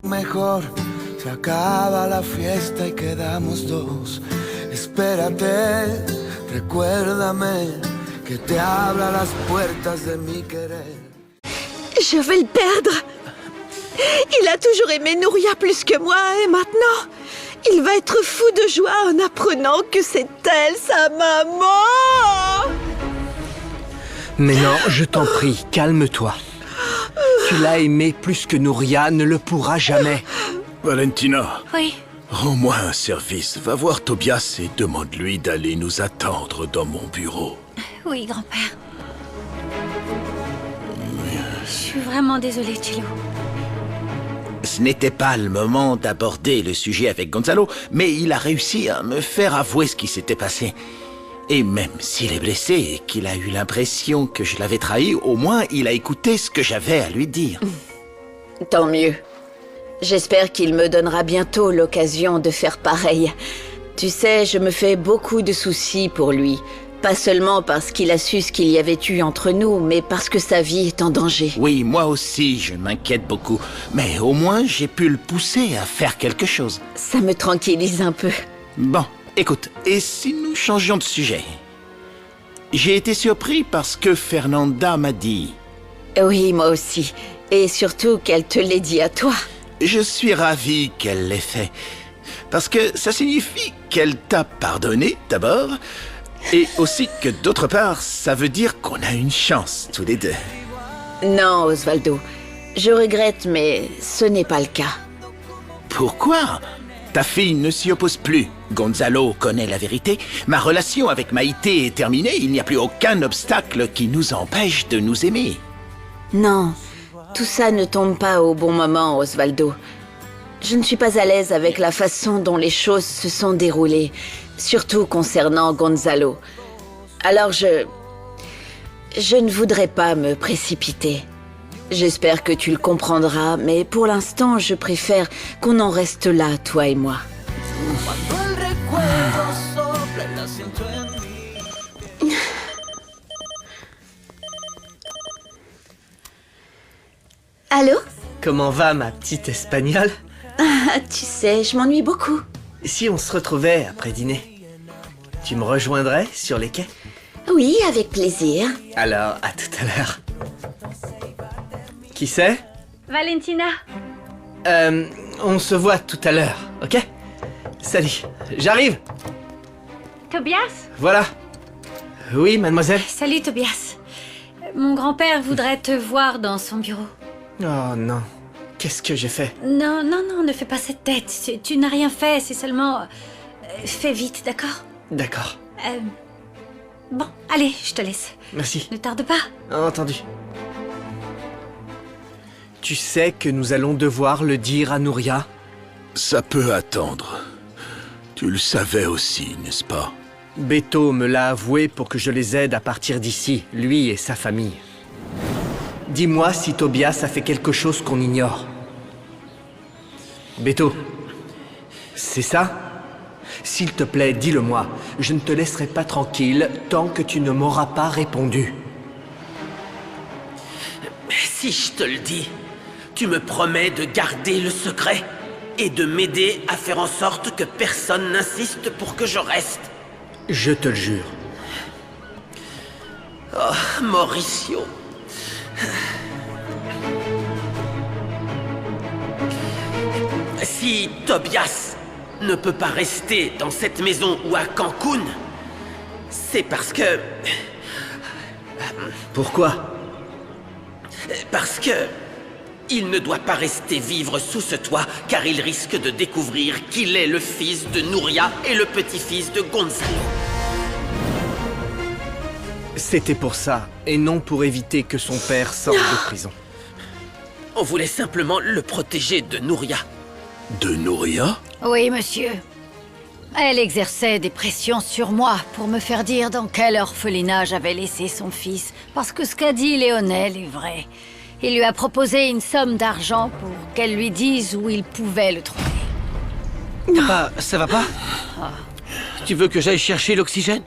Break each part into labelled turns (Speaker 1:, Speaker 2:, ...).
Speaker 1: Mejor se acaba la fiesta y quedamos dos. Espérate, recuérdame que te abra las puertas de mi querer.
Speaker 2: Je vais le perdre. Il a toujours aimé Nouria plus que moi et maintenant, il va être fou de joie en apprenant que c'est elle, sa maman.
Speaker 3: Mais non, je t'en prie, calme-toi. Tu l'as aimé plus que Nouria ne le pourra jamais.
Speaker 4: Valentina.
Speaker 5: Oui.
Speaker 4: Rends-moi un service. Va voir Tobias et demande-lui d'aller nous attendre dans mon bureau.
Speaker 5: Oui, grand-père. Je suis vraiment désolée, Chilo.
Speaker 6: Ce n'était pas le moment d'aborder le sujet avec Gonzalo, mais il a réussi à me faire avouer ce qui s'était passé. Et même s'il est blessé et qu'il a eu l'impression que je l'avais trahi, au moins il a écouté ce que j'avais à lui dire.
Speaker 2: Tant mieux. J'espère qu'il me donnera bientôt l'occasion de faire pareil. Tu sais, je me fais beaucoup de soucis pour lui. Pas seulement parce qu'il a su ce qu'il y avait eu entre nous, mais parce que sa vie est en danger.
Speaker 6: Oui, moi aussi, je m'inquiète beaucoup. Mais au moins, j'ai pu le pousser à faire quelque chose.
Speaker 2: Ça me tranquillise un peu.
Speaker 6: Bon, écoute, et si nous changions de sujet? J'ai été surpris parce que Fernanda m'a dit.
Speaker 2: Oui, moi aussi. Et surtout qu'elle te l'ait dit à toi.
Speaker 6: Je suis ravi qu'elle l'ait fait. Parce que ça signifie qu'elle t'a pardonné, d'abord. Et aussi que d'autre part, ça veut dire qu'on a une chance, tous les deux.
Speaker 2: Non, Osvaldo. Je regrette, mais ce n'est pas le cas.
Speaker 6: Pourquoi? Ta fille ne s'y oppose plus. Gonzalo connaît la vérité. Ma relation avec Maïté est terminée. Il n'y a plus aucun obstacle qui nous empêche de nous aimer.
Speaker 2: Non, tout ça ne tombe pas au bon moment, Osvaldo. Je ne suis pas à l'aise avec la façon dont les choses se sont déroulées, surtout concernant Gonzalo. Alors je ne voudrais pas me précipiter. J'espère que tu le comprendras, mais pour l'instant, je préfère qu'on en reste là, toi et moi. Allô?
Speaker 3: Comment va ma petite espagnole?
Speaker 2: Ah, tu sais, je m'ennuie beaucoup.
Speaker 3: Si on se retrouvait après dîner, tu me rejoindrais sur les quais?
Speaker 2: Oui, avec plaisir.
Speaker 3: Alors, à tout à l'heure. Qui c'est?
Speaker 5: Valentina.
Speaker 3: On se voit tout à l'heure, ok? Salut, j'arrive.
Speaker 5: Tobias?
Speaker 3: Voilà. Oui, mademoiselle?
Speaker 5: Salut, Tobias. Mon grand-père voudrait te voir dans son bureau.
Speaker 3: Oh non, qu'est-ce que j'ai fait?
Speaker 5: Non, ne fais pas cette tête. Tu n'as rien fait, c'est seulement... fais vite, d'accord?
Speaker 3: D'accord.
Speaker 5: Bon, allez, je te laisse.
Speaker 3: Merci.
Speaker 5: Ne tarde pas.
Speaker 3: Entendu. Tu sais que nous allons devoir le dire à Nouria?
Speaker 4: Ça peut attendre. Tu le savais aussi, n'est-ce pas?
Speaker 3: Beto me l'a avoué pour que je les aide à partir d'ici, lui et sa famille. Dis-moi si Tobias a fait quelque chose qu'on ignore. Beto, c'est ça? S'il te plaît, dis-le-moi. Je ne te laisserai pas tranquille tant que tu ne m'auras pas répondu.
Speaker 7: Si je te le dis, tu me promets de garder le secret et de m'aider à faire en sorte que personne n'insiste pour que je reste.
Speaker 3: Je te le jure.
Speaker 7: Oh, Mauricio. Si Tobias ne peut pas rester dans cette maison ou à Cancun, c'est parce que...
Speaker 3: Pourquoi?
Speaker 7: Parce que... il ne doit pas rester vivre sous ce toit, car il risque de découvrir qu'il est le fils de Nouria et le petit-fils de Gonzalo.
Speaker 3: C'était pour ça, et non pour éviter que son père sorte de prison.
Speaker 7: On voulait simplement le protéger de Nouria.
Speaker 4: De Nouria?
Speaker 5: Oui, monsieur. Elle exerçait des pressions sur moi pour me faire dire dans quel orphelinat j'avais laissé son fils. Parce que ce qu'a dit Léonel est vrai. Il lui a proposé une somme d'argent pour qu'elle lui dise où il pouvait le trouver.
Speaker 8: Papa, ça va pas? Tu veux que j'aille chercher l'oxygène?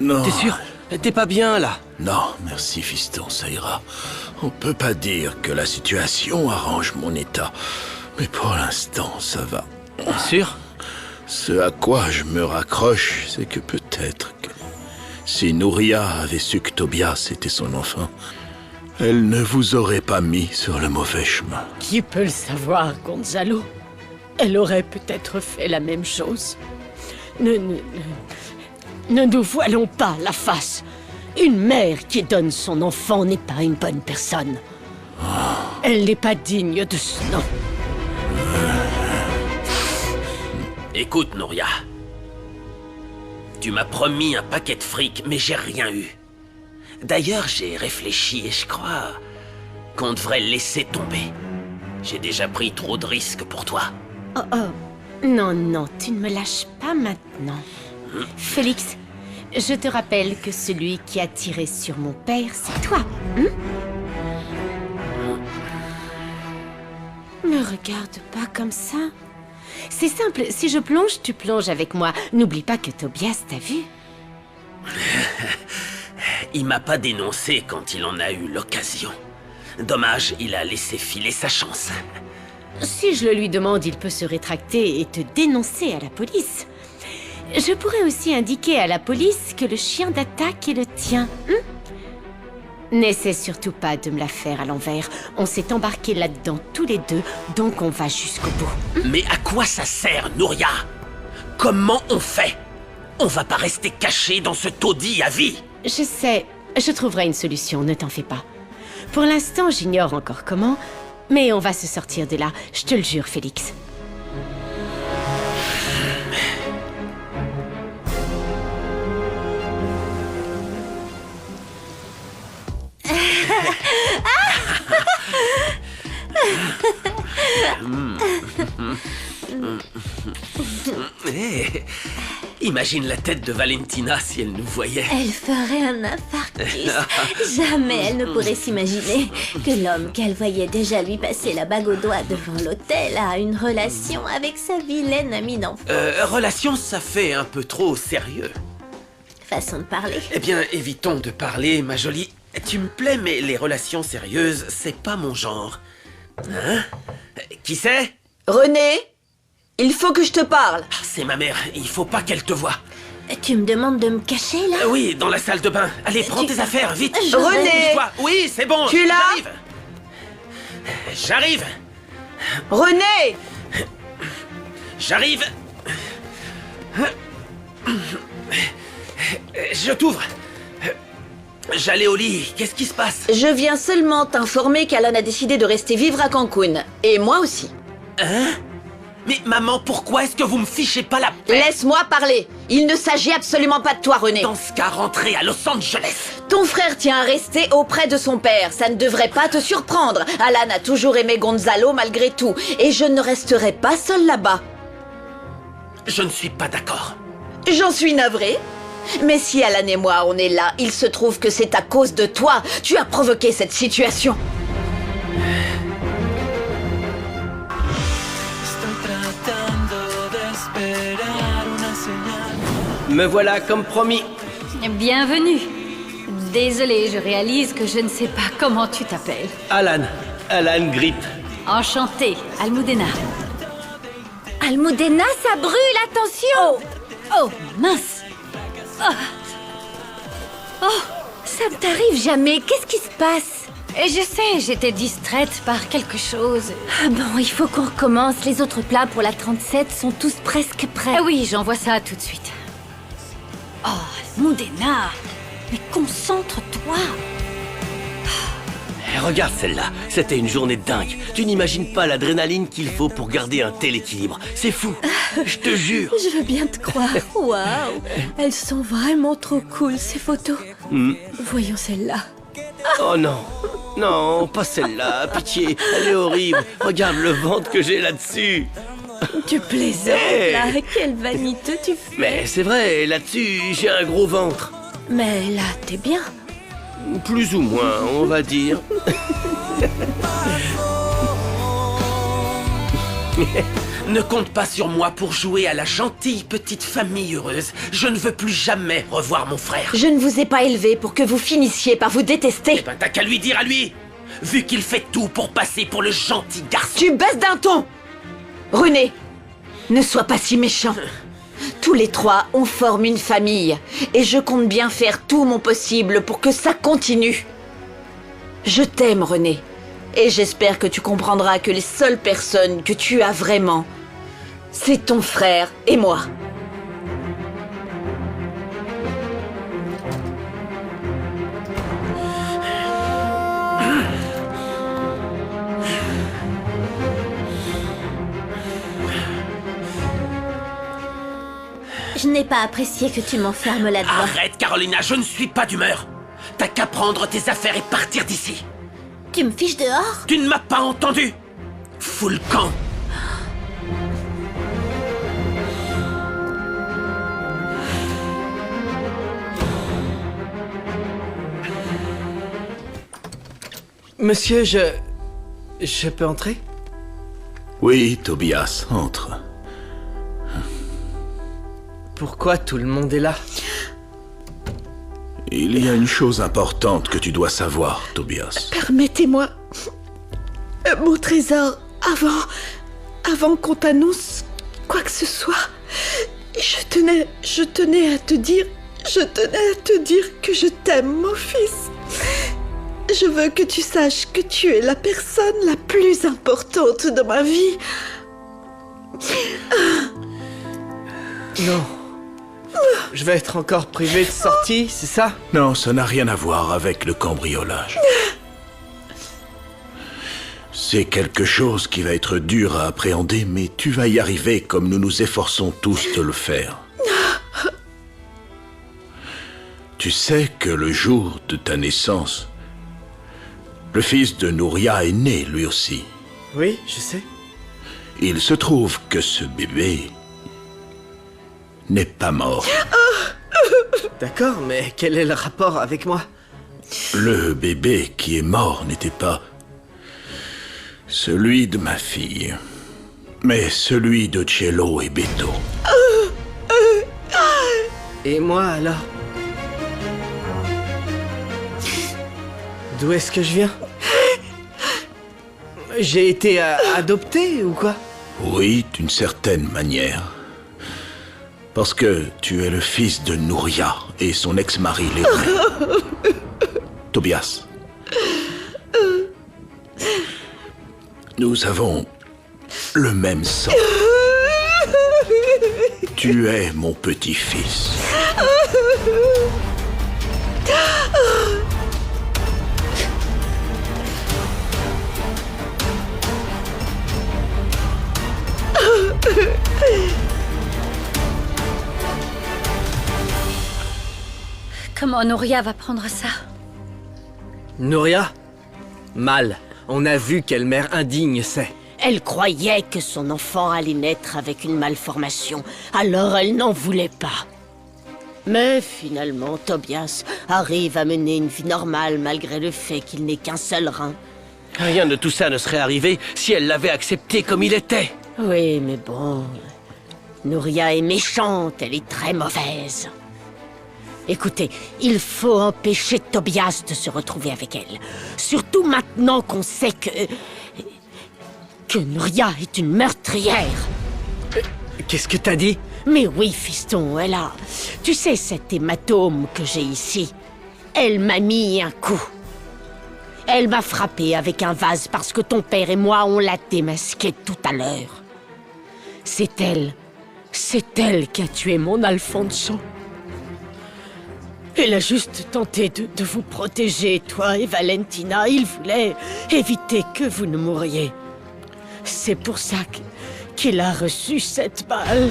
Speaker 4: Non.
Speaker 8: T'es sûr? T'es pas bien, là?
Speaker 4: Non, merci fiston, ça ira. On peut pas dire que la situation arrange mon état. Mais pour l'instant, ça va.
Speaker 8: Sûr?
Speaker 4: Ce à quoi je me raccroche, c'est que peut-être que si Nouria avait su que Tobias était son enfant, elle ne vous aurait pas mis sur le mauvais chemin.
Speaker 9: Qui peut le savoir, Gonzalo? Elle aurait peut-être fait la même chose. Ne nous voilons pas la face. Une mère qui donne son enfant n'est pas une bonne personne. Elle n'est pas digne de ce nom.
Speaker 7: Écoute, Nouria. Tu m'as promis un paquet de fric, mais j'ai rien eu. D'ailleurs, j'ai réfléchi et je crois qu'on devrait laisser tomber. J'ai déjà pris trop de risques pour toi.
Speaker 9: Non, non, tu ne me lâches pas maintenant. Félix, je te rappelle que celui qui a tiré sur mon père, c'est toi. Ne regarde pas comme ça. C'est simple, si je plonge, tu plonges avec moi. N'oublie pas que Tobias t'a vu.
Speaker 7: Il m'a pas dénoncé quand il en a eu l'occasion. Dommage, il a laissé filer sa chance.
Speaker 9: Si je le lui demande, il peut se rétracter et te dénoncer à la police. Je pourrais aussi indiquer à la police que le chien d'attaque est le tien. N'essaie surtout pas de me la faire à l'envers. On s'est embarqués là-dedans tous les deux, donc on va jusqu'au bout.
Speaker 7: Mais à quoi ça sert, Nouria? Comment on fait? On va pas rester cachés dans ce taudis à vie.
Speaker 9: Je sais, je trouverai une solution, ne t'en fais pas. Pour l'instant, j'ignore encore comment, mais on va se sortir de là, je te le jure, Félix.
Speaker 7: Imagine la tête de Valentina si elle nous voyait.
Speaker 10: Elle ferait un infarctus. Jamais elle ne pourrait s'imaginer que l'homme qu'elle voyait déjà lui passer la bague au doigt devant l'hôtel a une relation avec sa vilaine amie d'enfance.
Speaker 7: Relation, ça fait un peu trop sérieux.
Speaker 10: Façon de parler.
Speaker 7: Eh bien, évitons de parler, ma jolie. Tu me plais, mais les relations sérieuses, c'est pas mon genre. Hein? Qui c'est?
Speaker 2: René, il faut que je te parle.
Speaker 7: C'est ma mère, il faut pas qu'elle te voie.
Speaker 10: Tu me demandes de me cacher, là?
Speaker 7: Oui, dans la salle de bain. Allez, prends tes affaires, vite.
Speaker 2: René!
Speaker 7: Oui, c'est bon.
Speaker 2: Tu es là?
Speaker 7: J'arrive.
Speaker 2: René!
Speaker 7: J'arrive. Je t'ouvre. J'allais au lit. Qu'est-ce qui se passe?
Speaker 2: Je viens seulement t'informer qu'Alan a décidé de rester vivre à Cancun. Et moi aussi.
Speaker 7: Hein? Mais maman, pourquoi est-ce que vous me fichez pas la paix?
Speaker 2: Laisse-moi parler. Il ne s'agit absolument pas de toi, René.
Speaker 7: Dans ce cas, rentrez à Los Angeles.
Speaker 2: Ton frère tient à rester auprès de son père. Ça ne devrait pas te surprendre. Alan a toujours aimé Gonzalo malgré tout. Et je ne resterai pas seule là-bas.
Speaker 7: Je ne suis pas d'accord.
Speaker 2: J'en suis navrée. Mais si Alan et moi, on est là, il se trouve que c'est à cause de toi. Tu as provoqué cette situation.
Speaker 8: Me voilà comme promis.
Speaker 5: Bienvenue. Désolée, je réalise que je ne sais pas comment tu t'appelles.
Speaker 8: Alan Grip.
Speaker 5: Enchantée, Almudena.
Speaker 10: Almudena, ça brûle, attention!
Speaker 5: Oh, mince.
Speaker 10: Ça ne t'arrive jamais, qu'est-ce qui se passe?
Speaker 5: Et je sais, j'étais distraite par quelque chose.
Speaker 10: Ah bon, il faut qu'on recommence. Les autres plats pour la 37 sont tous presque prêts.
Speaker 5: Ah oui, j'envoie ça tout de suite. Oh, Almudena. Mais concentre-toi.
Speaker 8: Regarde celle-là, c'était une journée de dingue. Tu n'imagines pas l'adrénaline qu'il faut pour garder un tel équilibre. C'est fou, je te jure.
Speaker 10: Je veux bien te croire. Waouh, elles sont vraiment trop cool, ces photos. Voyons celle-là.
Speaker 8: Oh non, non, pas celle-là, pitié, elle est horrible. Regarde le ventre que j'ai là-dessus.
Speaker 10: Tu plaisantes,
Speaker 8: Hey.
Speaker 10: là. Quel vaniteux tu fais.
Speaker 8: Mais c'est vrai, là-dessus, j'ai un gros ventre.
Speaker 10: Mais là, t'es bien.
Speaker 8: Plus ou moins, on va dire.
Speaker 7: Ne compte pas sur moi pour jouer à la gentille petite famille heureuse. Je ne veux plus jamais revoir mon frère.
Speaker 2: Je ne vous ai pas élevé pour que vous finissiez par vous détester.
Speaker 7: Eh ben t'as qu'à lui dire à lui, vu qu'il fait tout pour passer pour le gentil garçon.
Speaker 2: Tu baisses d'un ton. René, ne sois pas si méchant. Tous les trois, on forme une famille. Et je compte bien faire tout mon possible pour que ça continue. Je t'aime, René. Et j'espère que tu comprendras que les seules personnes que tu as vraiment, c'est ton frère et moi.
Speaker 10: Je n'ai pas apprécié que tu m'enfermes là-dedans.
Speaker 7: Arrête, Carolina, je ne suis pas d'humeur. T'as qu'à prendre tes affaires et partir d'ici.
Speaker 10: Tu me fiches dehors?
Speaker 7: Tu ne m'as pas entendu. Fous le camp.
Speaker 3: Monsieur, je peux entrer?
Speaker 4: Oui, Tobias, entre.
Speaker 3: Pourquoi tout le monde est là?
Speaker 4: Il y a une chose importante que tu dois savoir, Tobias.
Speaker 11: Permettez-moi, mon trésor, avant qu'on t'annonce quoi que ce soit, je tenais à te dire que je t'aime, mon fils. Je veux que tu saches que tu es la personne la plus importante de ma vie.
Speaker 3: Non. Je vais être encore privé de sortie, c'est ça?
Speaker 4: Non, ça n'a rien à voir avec le cambriolage. C'est quelque chose qui va être dur à appréhender, mais tu vas y arriver comme nous nous efforçons tous de le faire. Tu sais que le jour de ta naissance, le fils de Nouria est né lui aussi.
Speaker 3: Oui, je sais.
Speaker 4: Il se trouve que ce bébé n'est pas mort.
Speaker 3: D'accord, mais quel est le rapport avec moi?
Speaker 4: Le bébé qui est mort n'était pas celui de ma fille, mais celui de Cielo et Beto.
Speaker 3: Et moi, alors? D'où est-ce que je viens? J'ai été adopté ou quoi?
Speaker 4: Oui, d'une certaine manière. Parce que tu es le fils de Nouria et son ex-mari Léoné. Tobias. Nous avons le même sang. Tu es mon petit-fils.
Speaker 5: Comment Nouria va prendre ça?
Speaker 3: Nouria? Mal. On a vu quelle mère indigne c'est.
Speaker 9: Elle croyait que son enfant allait naître avec une malformation, alors elle n'en voulait pas. Mais finalement, Tobias arrive à mener une vie normale malgré le fait qu'il n'ait qu'un seul rein.
Speaker 8: Rien de tout ça ne serait arrivé si elle l'avait accepté comme il était.
Speaker 9: Oui, mais bon... Nouria est méchante, elle est très mauvaise. Écoutez, il faut empêcher Tobias de se retrouver avec elle. Surtout maintenant qu'on sait que Nouria est une meurtrière.
Speaker 3: Qu'est-ce que t'as dit?
Speaker 9: Mais oui, fiston, elle a... Tu sais, cet hématome que j'ai ici, elle m'a mis un coup. Elle m'a frappé avec un vase parce que ton père et moi, on l'a démasqué tout à l'heure. C'est elle qui a tué mon Alfonso. Elle a juste tenté de vous protéger, toi et Valentina. Il voulait éviter que vous ne mouriez. C'est pour ça qu'il a reçu cette balle.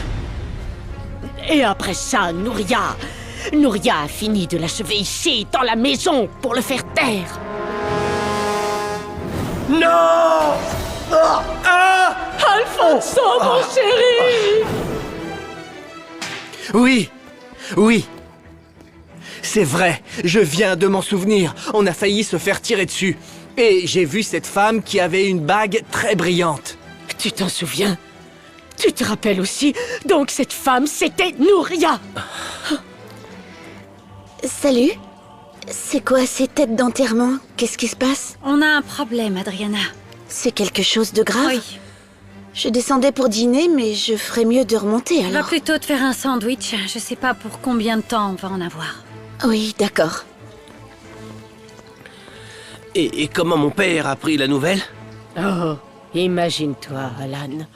Speaker 9: Et après ça, Nouria a fini de l'achever ici, dans la maison, pour le faire taire.
Speaker 3: Non!
Speaker 9: Alfonso, mon chéri!
Speaker 3: Oui. C'est vrai, je viens de m'en souvenir. On a failli se faire tirer dessus. Et j'ai vu cette femme qui avait une bague très brillante.
Speaker 9: Tu t'en souviens? Tu te rappelles aussi? Donc cette femme, c'était Nouria.
Speaker 2: Salut. C'est quoi ces têtes d'enterrement? Qu'est-ce qui se passe?
Speaker 5: On a un problème, Adriana.
Speaker 2: C'est quelque chose de grave?
Speaker 5: Oui.
Speaker 2: Je descendais pour dîner, mais je ferais mieux de remonter
Speaker 5: Va
Speaker 2: alors.
Speaker 5: plutôt te faire un sandwich. Je sais pas pour combien de temps on va en avoir.
Speaker 2: Oui, d'accord.
Speaker 8: Et comment mon père a pris la nouvelle?
Speaker 9: Oh, imagine-toi, Alan.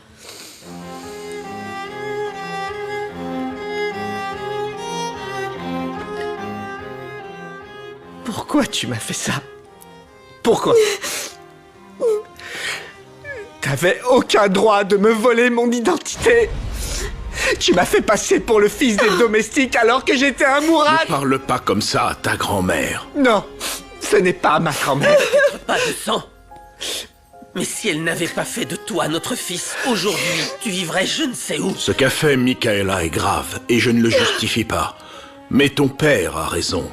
Speaker 3: Pourquoi tu m'as fait ça? Pourquoi? T'avais aucun droit de me voler mon identité. Tu m'as fait passer pour le fils des domestiques alors que j'étais un mourad.
Speaker 4: Ne parle pas comme ça à ta grand-mère.
Speaker 3: Non, ce n'est pas ma grand-mère.
Speaker 7: Pas de sang. Mais si elle n'avait pas fait de toi notre fils, aujourd'hui, tu vivrais je ne sais où.
Speaker 4: Ce qu'a fait Michaela est grave, et je ne le justifie pas. Mais ton père a raison.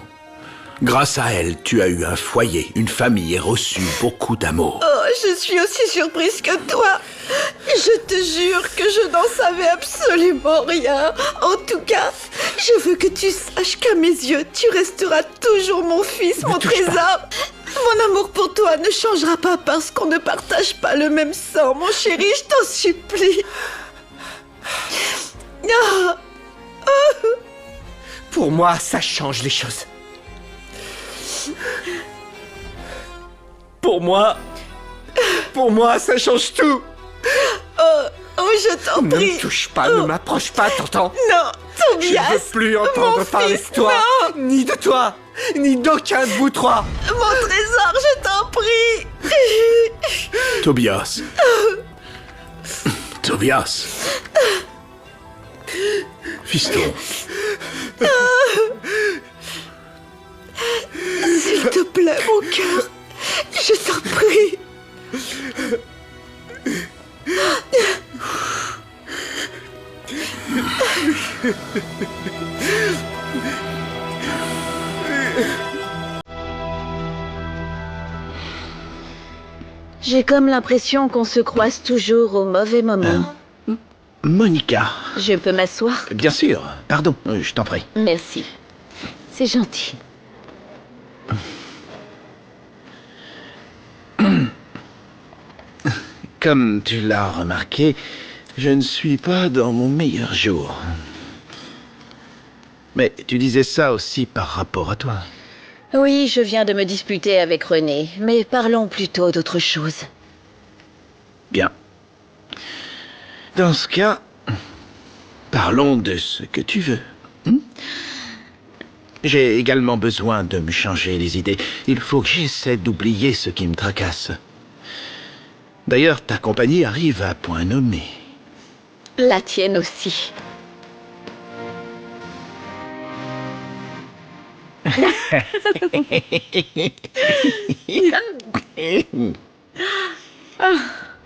Speaker 4: Grâce à elle, tu as eu un foyer, une famille et reçu beaucoup d'amour.
Speaker 11: Oh, je suis aussi surprise que toi. Je te jure que je n'en savais absolument rien. En tout cas, je veux que tu saches qu'à mes yeux, tu resteras toujours mon fils, mon trésor. Mon amour pour toi ne changera pas parce qu'on ne partage pas le même sang, mon chéri, je t'en supplie. Oh. Oh.
Speaker 3: Pour moi, ça change les choses. Pour moi, ça change tout.
Speaker 11: Oh, je t'en
Speaker 3: Ne
Speaker 11: prie.
Speaker 3: me touche pas, ne m'approche pas, t'entends?
Speaker 11: Non, Tobias.
Speaker 3: Je ne veux plus entendre parler de toi, ni de toi, ni d'aucun de vous trois.
Speaker 11: Mon trésor, je t'en prie.
Speaker 4: Tobias. Tobias. Fiston.
Speaker 11: S'il te plaît, mon cœur, je t'en prie.
Speaker 2: J'ai comme l'impression qu'on se croise toujours au mauvais moment.
Speaker 6: Monica.
Speaker 2: Je peux m'asseoir?
Speaker 6: Bien sûr. Pardon, je t'en prie.
Speaker 2: Merci. C'est gentil.
Speaker 6: Comme tu l'as remarqué, je ne suis pas dans mon meilleur jour. Mais tu disais ça aussi par rapport à toi.
Speaker 2: Oui, je viens de me disputer avec René, mais parlons plutôt d'autre chose.
Speaker 6: Bien. Dans ce cas, parlons de ce que tu veux. J'ai également besoin de me changer les idées. Il faut que j'essaie d'oublier ce qui me tracasse. D'ailleurs, ta compagnie arrive à point nommé.
Speaker 2: La tienne aussi.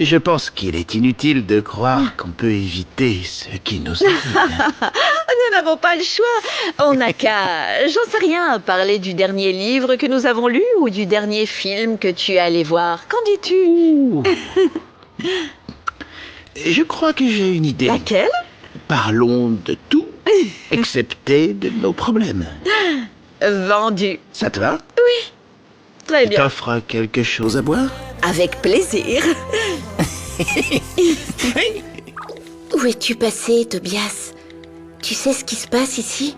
Speaker 6: Je pense qu'il est inutile de croire qu'on peut éviter ce qui nous arrive.
Speaker 2: Nous n'avons pas le choix. On n'a qu'à, j'en sais rien, parler du dernier livre que nous avons lu ou du dernier film que tu es allé voir. Qu'en dis-tu?
Speaker 6: Je crois que j'ai une idée.
Speaker 2: Laquelle?
Speaker 6: Parlons de tout, excepté de nos problèmes.
Speaker 2: Vendu.
Speaker 6: Ça te va?
Speaker 2: Oui. Très
Speaker 6: Tu
Speaker 2: bien.
Speaker 6: t'offres quelque chose à boire?
Speaker 2: Avec plaisir. Où es-tu passé, Tobias? Tu sais ce qui se passe ici?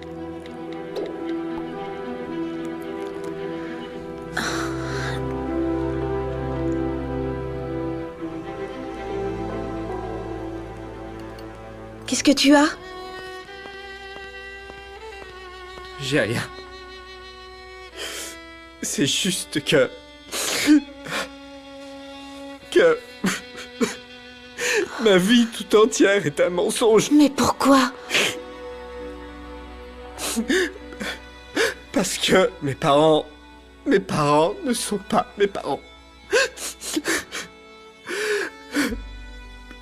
Speaker 2: Qu'est-ce que tu as?
Speaker 3: J'ai rien. C'est juste que... Ma vie tout entière est un mensonge.
Speaker 2: Mais pourquoi?
Speaker 3: Parce que mes parents ne sont pas mes parents.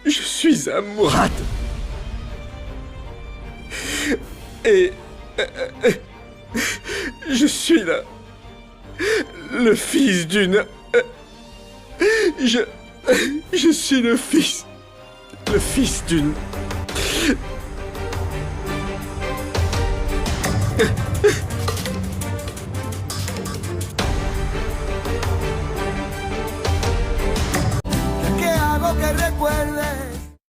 Speaker 3: Je suis un mourad. Et... je suis le fils d'une... Je suis le fils le fils d'une...